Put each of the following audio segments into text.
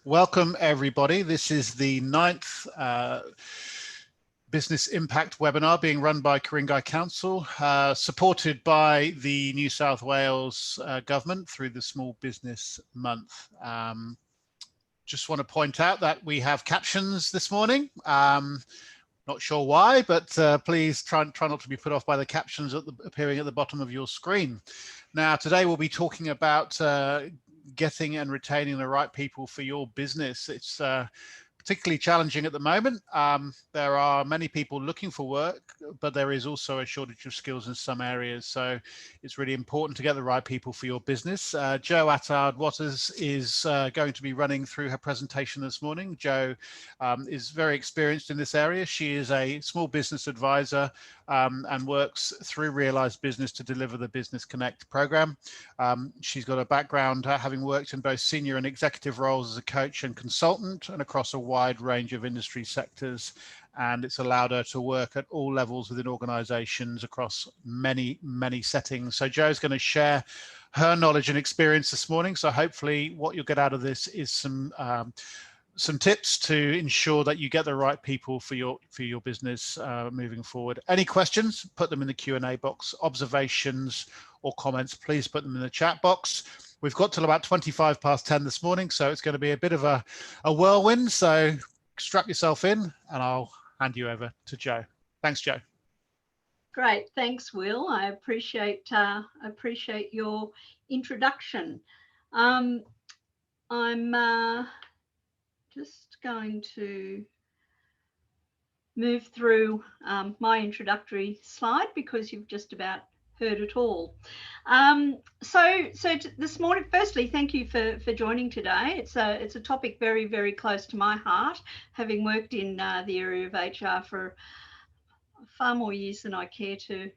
Welcome, everybody. This is the 9th Business Impact webinar being run by Ku-ring-gai Council, supported by the New South Wales government through the Small Business Month. Just want to point out that we have captions this morning. Not sure why, but please try not to be put off by the captions appearing at the bottom of your screen. Now, today we'll be talking about getting and retaining the right people for your business. It's particularly challenging at the moment. There are many people looking for work, but there is also a shortage of skills in some areas. So it's really important to get the right people for your business. Jo Attard-Waters is going to be running through her presentation this morning. Jo is very experienced in this area. She is a small business advisor and works through Realise Business to deliver the Business Connect program. She's got a background having worked in both senior and executive roles as a coach and consultant and across a wide range of industry sectors, and it's allowed her to work at all levels within organizations across many settings. So Jo's going to share her knowledge and experience this morning, so hopefully what you'll get out of this is some tips to ensure that you get the right people for your business moving forward. Any questions, put them in the Q&A box. Observations or comments, please put them in the chat box. We've got till about 25 past 10 this morning, so it's going to be a bit of a whirlwind. So strap yourself in and I'll hand you over to Jo. Thanks, Jo. Great, thanks, Will. I appreciate your introduction. I'm just going to move through my introductory slide because you've just about heard it all. So this morning, firstly, thank you for joining today. It's a topic very close to my heart, having worked in the area of HR for far more years than I care to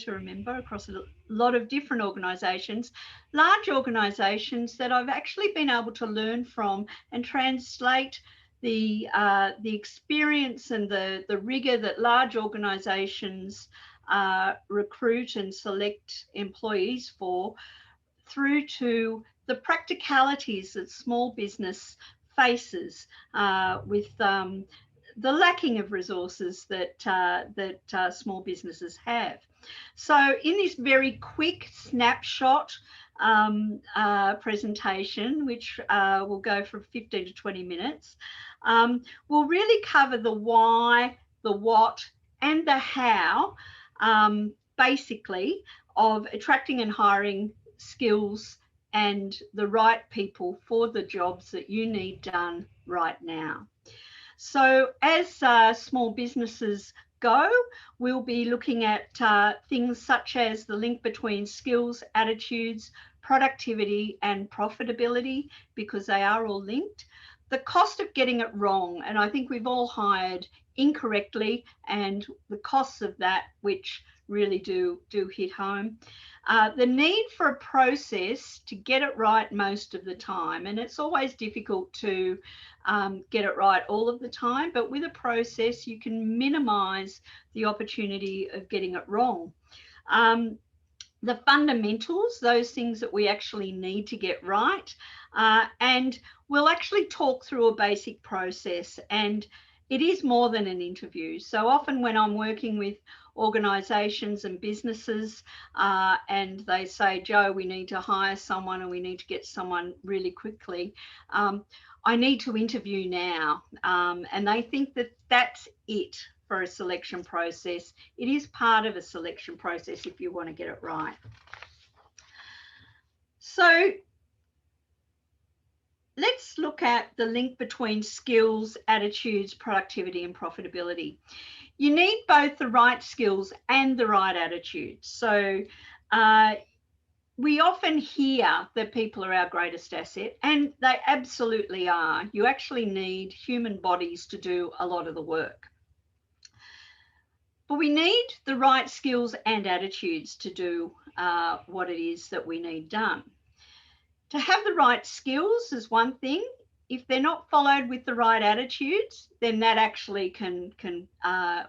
remember, across a lot of different organisations, large organisations that I've actually been able to learn from and translate the experience and the rigour that large organisations recruit and select employees for, through to the practicalities that small business faces with the lacking of resources that small businesses have. So in this very quick snapshot presentation, which will go for 15 to 20 minutes, we'll really cover the why, the what, and the how, basically, of attracting and hiring skills and the right people for the jobs that you need done right now. So as small businesses go, we'll be looking at things such as the link between skills, attitudes, productivity and profitability, because they are all linked. The cost of getting it wrong, and I think we've all hired incorrectly, and the costs of that, which really do hit home. The need for a process to get it right most of the time, and it's always difficult to get it right all of the time, but with a process you can minimize the opportunity of getting it wrong. The fundamentals, those things that we actually need to get right, and we'll actually talk through a basic process, and it is more than an interview. So often when I'm working with organisations and businesses and they say, Jo, we need to hire someone and we need to get someone really quickly, I need to interview now. And they think that that's it for a selection process. It is part of a selection process if you want to get it right. So let's look at the link between skills, attitudes, productivity and profitability. You need both the right skills and the right attitudes. So we often hear that people are our greatest asset, and they absolutely are. You actually need human bodies to do a lot of the work. But we need the right skills and attitudes to do what it is that we need done. To have the right skills is one thing. If they're not followed with the right attitudes, then that actually can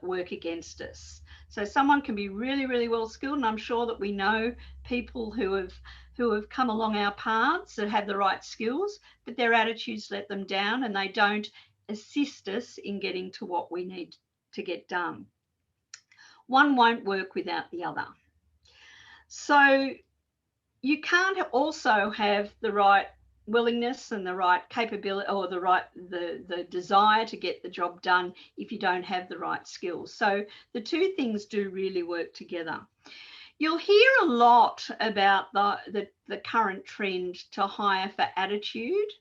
work against us. So someone can be really well skilled, and I'm sure that we know people who have who have come along our paths that have the right skills, but their attitudes let them down and they don't assist us in getting to what we need to get done. One won't work without the other. So you can't also have the right willingness and the right capability or the desire to get the job done if you don't have the right skills. So the two things do really work together. You'll hear a lot about the current trend to hire for attitude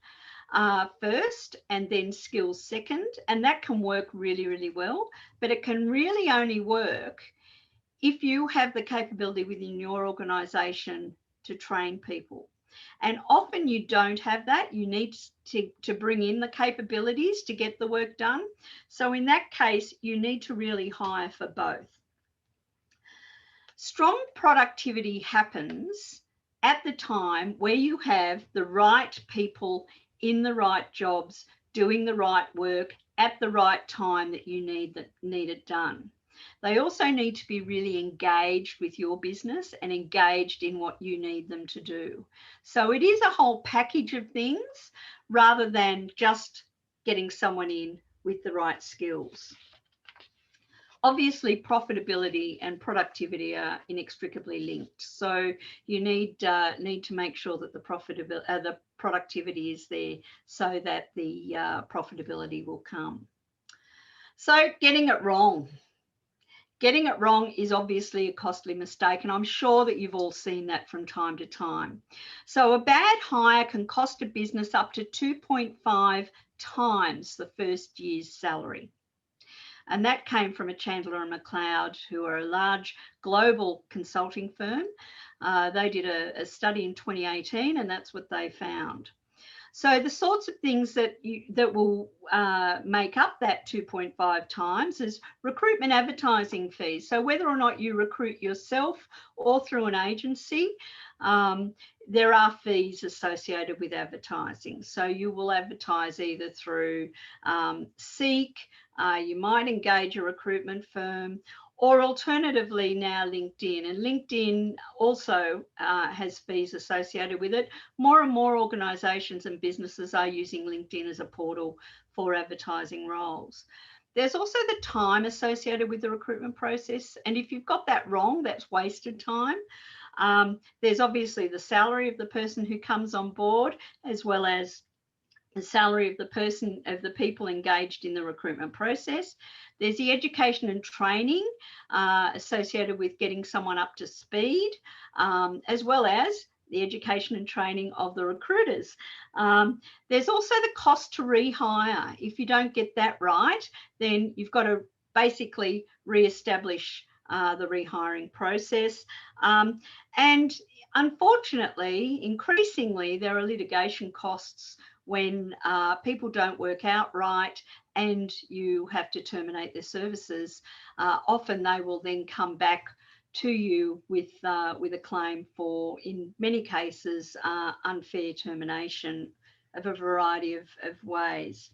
first and then skills second, and that can work really, really well, but it can really only work if you have the capability within your organisation to train people. And often you don't have that. You need to bring in the capabilities to get the work done. So in that case, you need to really hire for both. Strong productivity happens at the time where you have the right people in the right jobs, doing the right work at the right time that you need it done. They also need to be really engaged with your business and engaged in what you need them to do. So it is a whole package of things rather than just getting someone in with the right skills. Obviously, profitability and productivity are inextricably linked. So you need to make sure that the productivity is there so that the profitability will come. So getting it wrong. Getting it wrong is obviously a costly mistake, and I'm sure that you've all seen that from time to time. So a bad hire can cost a business up to 2.5 times the first year's salary. And that came from a Chandler and McLeod, who are a large global consulting firm. They did a study in 2018, and that's what they found. So the sorts of things that will make up that 2.5 times is recruitment advertising fees. So whether or not you recruit yourself or through an agency, there are fees associated with advertising. So you will advertise either through Seek, you might engage a recruitment firm, or alternatively now LinkedIn. And LinkedIn also has fees associated with it. More and more organisations and businesses are using LinkedIn as a portal for advertising roles. There's also the time associated with the recruitment process. And if you've got that wrong, that's wasted time. There's obviously the salary of the person who comes on board, as well as the salary of the people engaged in the recruitment process. There's the education and training associated with getting someone up to speed, as well as the education and training of the recruiters. There's also the cost to rehire. If you don't get that right, then you've got to basically re-establish the rehiring process. And unfortunately, increasingly, there are litigation costs when people don't work out right and you have to terminate their services. Often they will then come back to you with a claim for, in many cases, unfair termination of a variety of ways.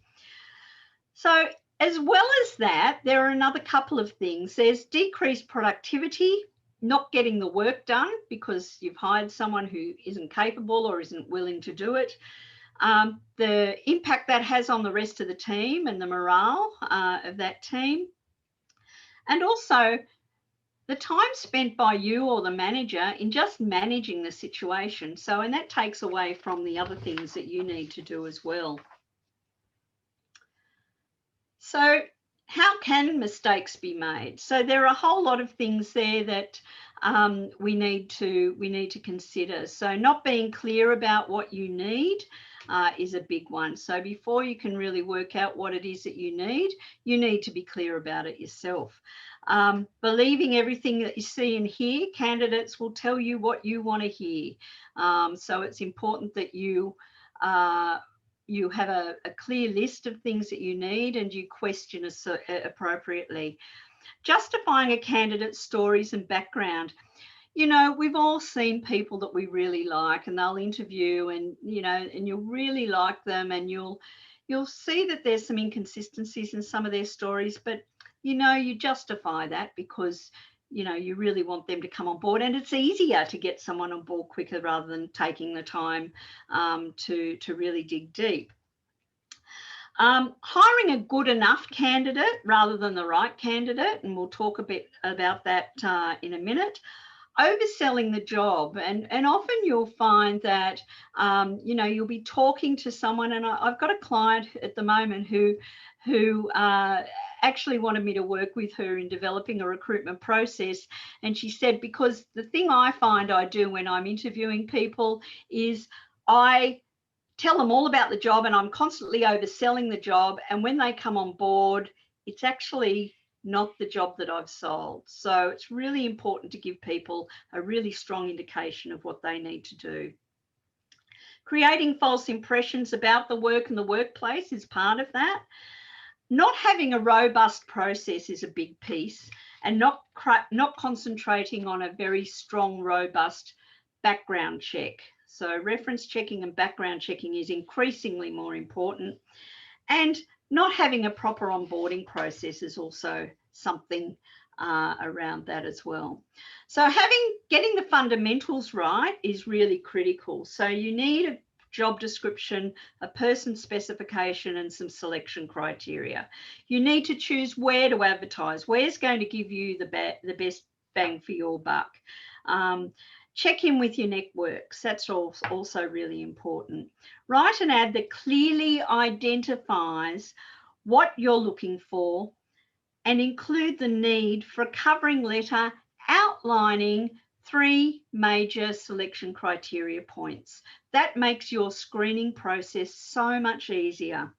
So as well as that, there are another couple of things. There's decreased productivity, not getting the work done because you've hired someone who isn't capable or isn't willing to do it. The impact that has on the rest of the team and the morale of that team. And also the time spent by you or the manager in just managing the situation. So, and that takes away from the other things that you need to do as well. So how can mistakes be made? So there are a whole lot of things there that we need to consider. So not being clear about what you need is a big one. So before you can really work out what it is that you need to be clear about it yourself. Believing everything that you see and hear, candidates will tell you what you want to hear. So it's important that you have a clear list of things that you need and you question appropriately. Justifying a candidate's stories and background. You know, we've all seen people that we really like and they'll interview and, you know, and you'll really like them and you'll see that there's some inconsistencies in some of their stories, but, you know, you justify that because you really want them to come on board, and it's easier to get someone on board quicker rather than taking the time to really dig deep. Hiring a good enough candidate rather than the right candidate, and we'll talk a bit about that in a minute. Overselling the job, and often you'll find that you'll be talking to someone, and I've got a client at the moment who actually wanted me to work with her in developing a recruitment process, and she said, because the thing I find I do when I'm interviewing people is I tell them all about the job and I'm constantly overselling the job, and when they come on board, it's actually not the job that I've sold. So it's really important to give people a really strong indication of what they need to do. Creating false impressions about the work and the workplace is part of that. Not having a robust process is a big piece, and not concentrating on a very strong, robust background check. So reference checking and background checking is increasingly more important. And not having a proper onboarding process is also something around that as well. So getting the fundamentals right is really critical. So you need a job description, a person specification, and some selection criteria. You need to choose where to advertise, where's going to give you the best bang for your buck. Check in with your networks. That's also really important. Write an ad that clearly identifies what you're looking for, and include the need for a covering letter outlining 3 major selection criteria points. That makes your screening process so much easier.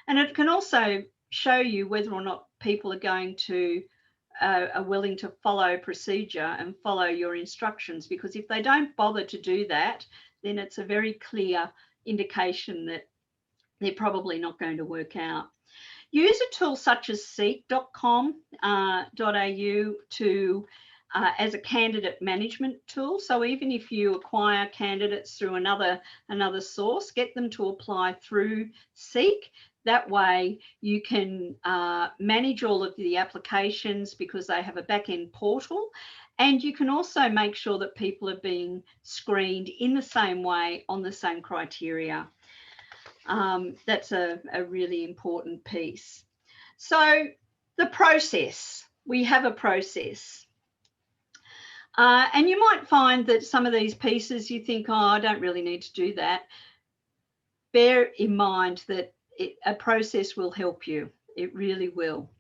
And it can also show you whether or not people are willing to follow procedure and follow your instructions, because if they don't bother to do that, then it's a very clear indication that they're probably not going to work out. Use a tool such as seek.com.au as a candidate management tool. So even if you acquire candidates through another source, get them to apply through Seek. That way you can manage all of the applications because they have a back-end portal, and you can also make sure that people are being screened in the same way on the same criteria. That's a really important piece. So the process, we have a process. And you might find that some of these pieces you think, oh, I don't really need to do that. Bear in mind that a process will help you. It really will.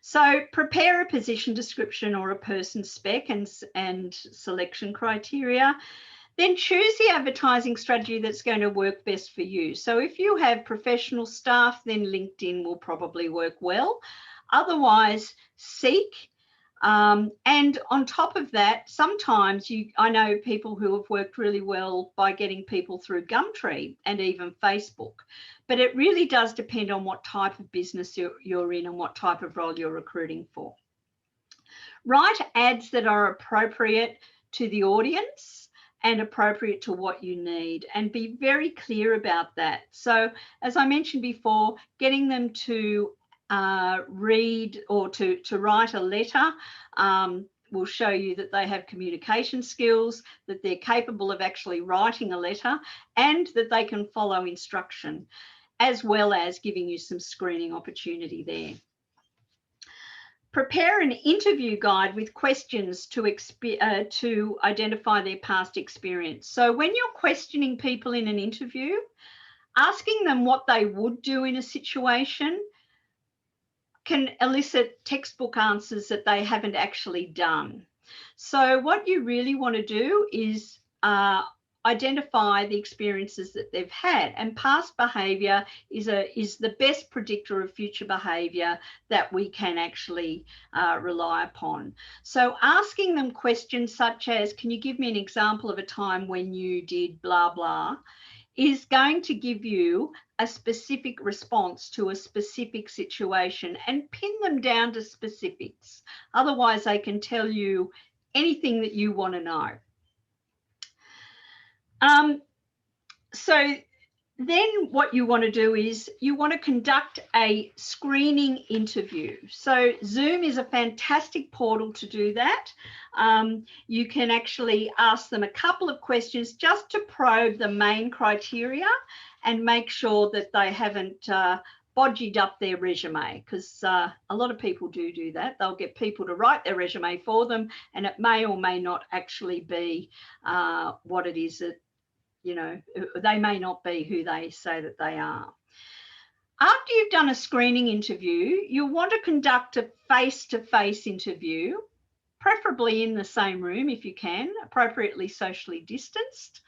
So prepare a position description or a person spec and selection criteria. Then choose the advertising strategy that's going to work best for you. So if you have professional staff, then LinkedIn will probably work well. Otherwise, Seek. And on top of that, sometimes I know people who have worked really well by getting people through Gumtree and even Facebook. But it really does depend on what type of business you're in and what type of role you're recruiting for. Write ads that are appropriate to the audience and appropriate to what you need, and be very clear about that. So as I mentioned before, getting them to read or to write a letter will show you that they have communication skills, that they're capable of actually writing a letter, and that they can follow instruction, as well as giving you some screening opportunity there. Prepare an interview guide with questions to identify their past experience. So when you're questioning people in an interview, asking them what they would do in a situation can elicit textbook answers that they haven't actually done. So what you really want to do is identify the experiences that they've had, and past behaviour is the best predictor of future behaviour that we can actually rely upon. So asking them questions such as, can you give me an example of a time when you did blah blah, is going to give you a specific response to a specific situation, and pin them down to specifics. Otherwise they can tell you anything that you want to know. So Then what you want to do is you want to conduct a screening interview. So Zoom is a fantastic portal to do that. You can actually ask them a couple of questions just to probe the main criteria and make sure that they haven't bodged up their resume, because a lot of people do that. They'll get people to write their resume for them, and it may or may not actually be what it is that, you know, they may not be who they say that they are. After you've done a screening interview, you'll want to conduct a face-to-face interview, preferably in the same room if you can, appropriately socially distanced,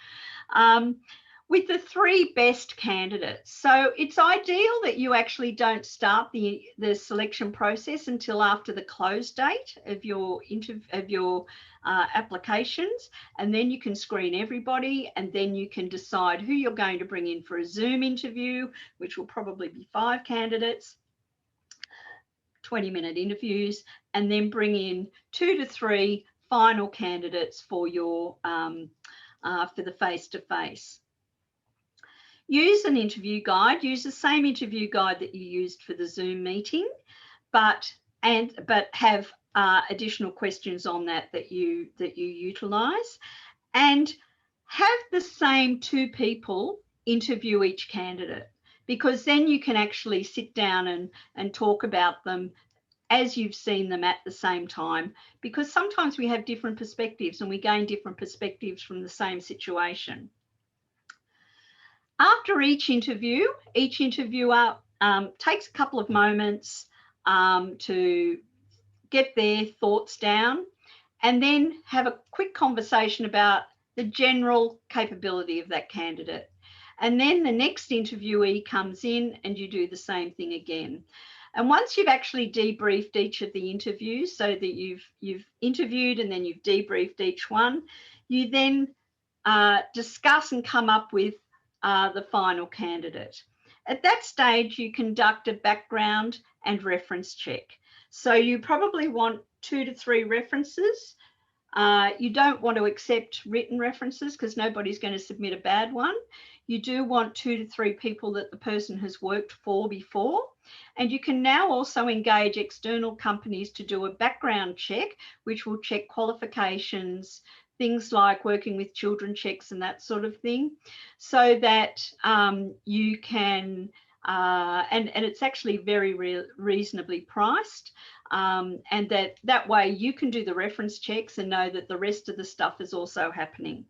with the 3 best candidates. So it's ideal that you actually don't start the selection process until after the close date of your applications, and then you can screen everybody, and then you can decide who you're going to bring in for a Zoom interview, which will probably be 5 candidates, 20-minute interviews, and then bring in 2 to 3 final candidates for your for the face-to-face. Use an interview guide. Use the same interview guide that you used for the Zoom meeting, but have additional questions on that you utilize, and have the same 2 people interview each candidate, because then you can actually sit down and talk about them as you've seen them at the same time, because sometimes we have different perspectives and we gain different perspectives from the same situation. After each interviewer takes a couple of moments to get their thoughts down, and then have a quick conversation about the general capability of that candidate. And then the next interviewee comes in and you do the same thing again. And once you've actually debriefed each of the interviews, so that you've interviewed and then you've debriefed each one, you then discuss and come up with the final candidate. At that stage, you conduct a background and reference check. So you probably want 2 to 3 references. You don't want to accept written references because nobody's going to submit a bad one. You do want 2 to 3 people that the person has worked for before. And you can now also engage external companies to do a background check, which will check qualifications, things like working with children checks and that sort of thing, so that you can, and it's actually very reasonably priced, and that way you can do the reference checks and know that the rest of the stuff is also happening.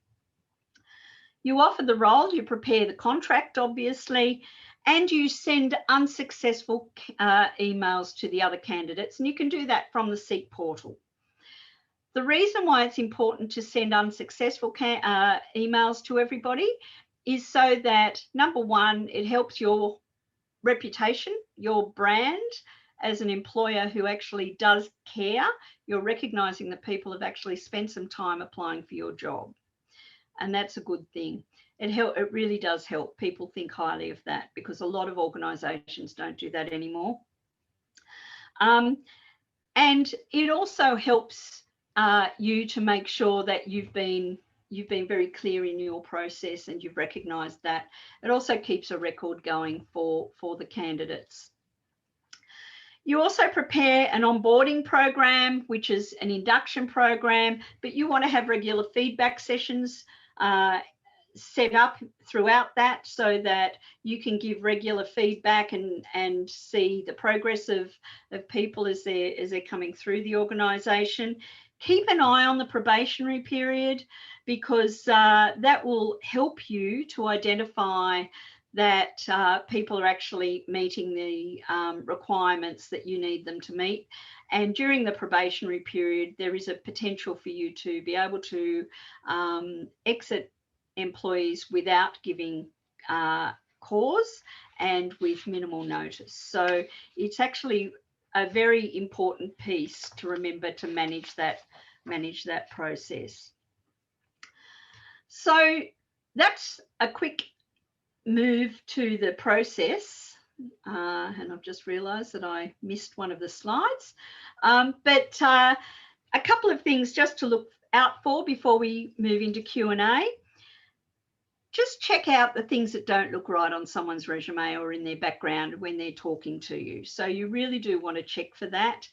You offer the role, you prepare the contract, obviously, and you send unsuccessful emails to the other candidates, and you can do that from the Seek portal. The reason why it's important to send unsuccessful emails to everybody is so that, number one, it helps your reputation, your brand as an employer who actually does care. You're recognizing that people have actually spent some time applying for your job. And that's a good thing. It really does help people think highly of that, because a lot of organizations don't do that anymore. And it also helps you to make sure that you've been very clear in your process and you've recognised that. It also keeps a record going for the candidates. You also prepare an onboarding program, which is an induction program, but you want to have regular feedback sessions set up throughout that, so that you can give regular feedback and see the progress of people as they're coming through the organisation. Keep an eye on the probationary period, because that will help you to identify that people are actually meeting the requirements that you need them to meet. And during the probationary period, there is a potential for you to be able to exit employees without giving cause and with minimal notice. So it's actually a very important piece to remember to manage that process. So that's a quick move to the process, and I've just realized that I missed one of the slides, but a couple of things just to look out for before we move into Q&A. just check out the things that don't look right on someone's resume or in their background when they're talking to you. So you really do want to check for that,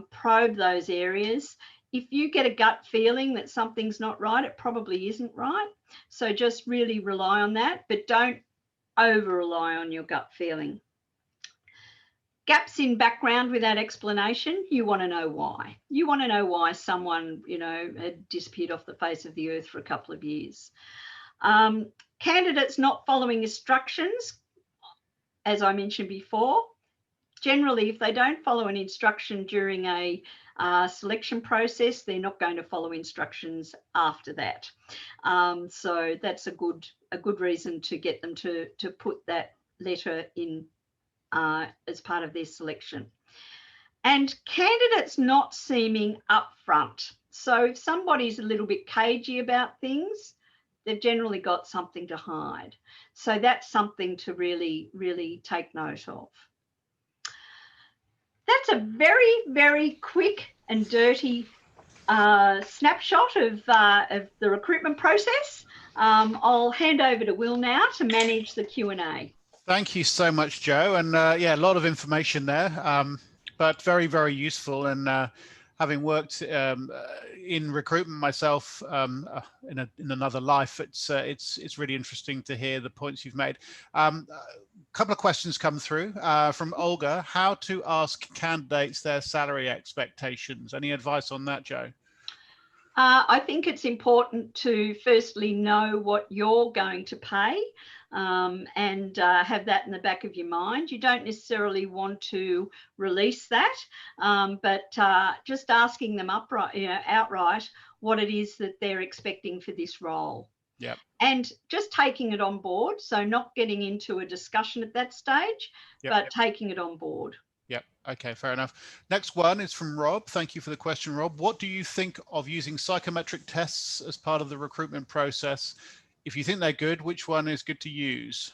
probe those areas. If you get a gut feeling that something's not right, it probably isn't right. So just really rely on that, but don't over rely on your gut feeling. Gaps in background without explanation, you want to know why. You want to know why someone, had disappeared off the face of the earth for a couple of years. Candidates not following instructions, as I mentioned before, generally, if they don't follow an instruction during a selection process, they're not going to follow instructions after that. So that's a good reason to get them to put that letter in as part of their selection. And candidates not seeming upfront. So if somebody's a little bit cagey about things, they've generally got something to hide. So that's something to really, really take note of. That's a very, very quick and dirty snapshot of the recruitment process. I'll hand over to Will now to manage the Q&A. Thank you so much, Jo. And yeah, a lot of information there, but very, very useful. And having worked in recruitment myself in another life, it's really interesting to hear the points you've made. A couple of questions come through from Olga. How to ask candidates their salary expectations? Any advice on that, Jo? I think it's important to firstly know what you're going to pay and have that in the back of your mind. You don't necessarily want to release that, but just asking them outright what it is that they're expecting for this role. Yep. And just taking it on board. So not getting into a discussion at that stage, but taking it on board. Yep. Okay, fair enough. Next one is from Rob. Thank you for the question, Rob. What do you think of using psychometric tests as part of the recruitment process? If you think they're good, which one is good to use?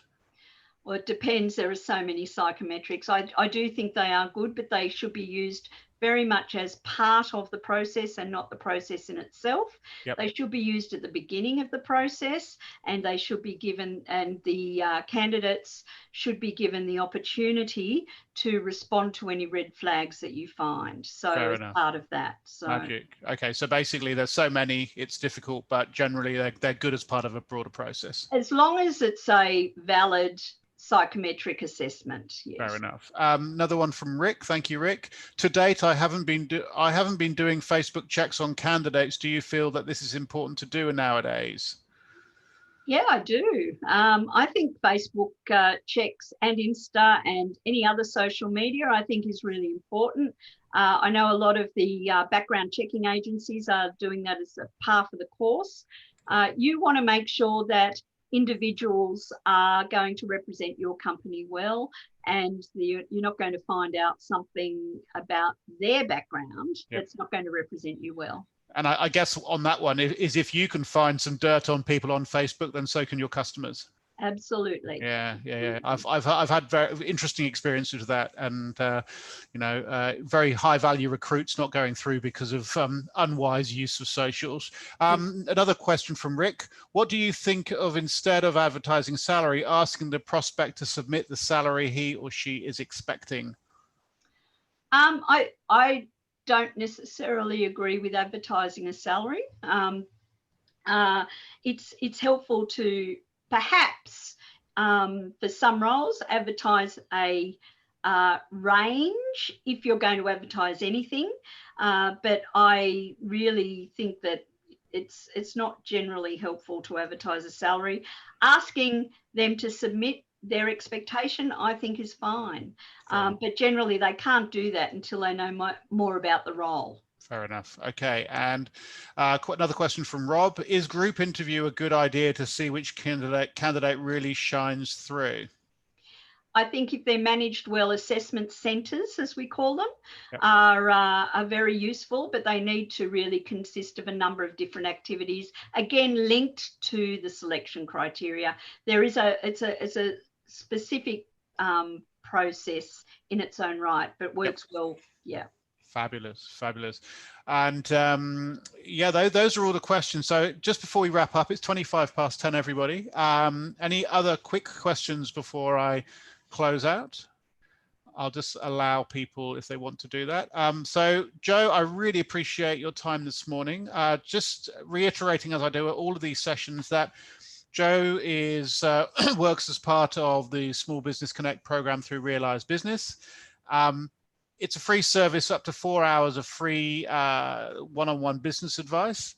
Well, it depends. There are so many psychometrics. I do think they are good, but they should be used very much as part of the process and not the process in itself. Yep. They should be used at the beginning of the process, and they should be given, and the candidates should be given the opportunity to respond to any red flags that you find. So as part of that. So magic. Okay, so basically there's so many, it's difficult, but generally they're good as part of a broader process. As long as it's a valid psychometric assessment. Yes. Fair enough. Another one from Rick. Thank you, Rick. To date, I haven't been doing Facebook checks on candidates. Do you feel that this is important to do nowadays? Yeah, I do. I think Facebook checks and Insta and any other social media, I think, is really important. I know a lot of the background checking agencies are doing that as a part of the course. You want to make sure that individuals are going to represent your company well, and you're not going to find out something about their background that's not going to represent you well. And I guess on that one is if you can find some dirt on people on Facebook, then so can your customers. Absolutely. Yeah. I've had very interesting experiences with that, and very high value recruits not going through because of unwise use of socials. Another question from Rick: what do you think of, instead of advertising salary, asking the prospect to submit the salary he or she is expecting? I don't necessarily agree with advertising a salary. It's helpful to perhaps for some roles advertise a range if you're going to advertise anything, but I really think that it's not generally helpful to advertise a salary. Asking them to submit their expectation, I think, is fine, but generally they can't do that until they know more about the role. Fair enough. Okay, and another question from Rob: is group interview a good idea to see which candidate really shines through? I think if they're managed well, assessment centres, as we call them, are very useful, but they need to really consist of a number of different activities, again linked to the selection criteria. It's a specific process in its own right, but works well. Yeah. Fabulous, fabulous. And yeah, those are all the questions. So just before we wrap up, it's 10:25, everybody. Any other quick questions before I close out? I'll just allow people if they want to do that. So Joe, I really appreciate your time this morning. Just reiterating, as I do at all of these sessions, that Joe is works as part of the Small Business Connect program through Realize Business. It's a free service, up to 4 hours of free one-on-one business advice.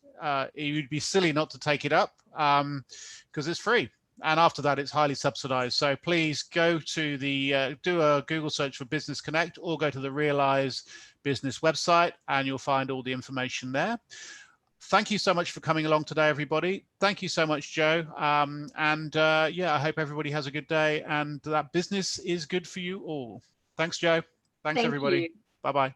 You'd be silly not to take it up because it's free. And after that, it's highly subsidized. So please go to the, do a Google search for Business Connect, or go to the Realize Business website and you'll find all the information there. Thank you so much for coming along today, everybody. Thank you so much, Joe. Yeah, I hope everybody has a good day and that business is good for you all. Thanks, Joe. Thanks, everybody. Bye-bye.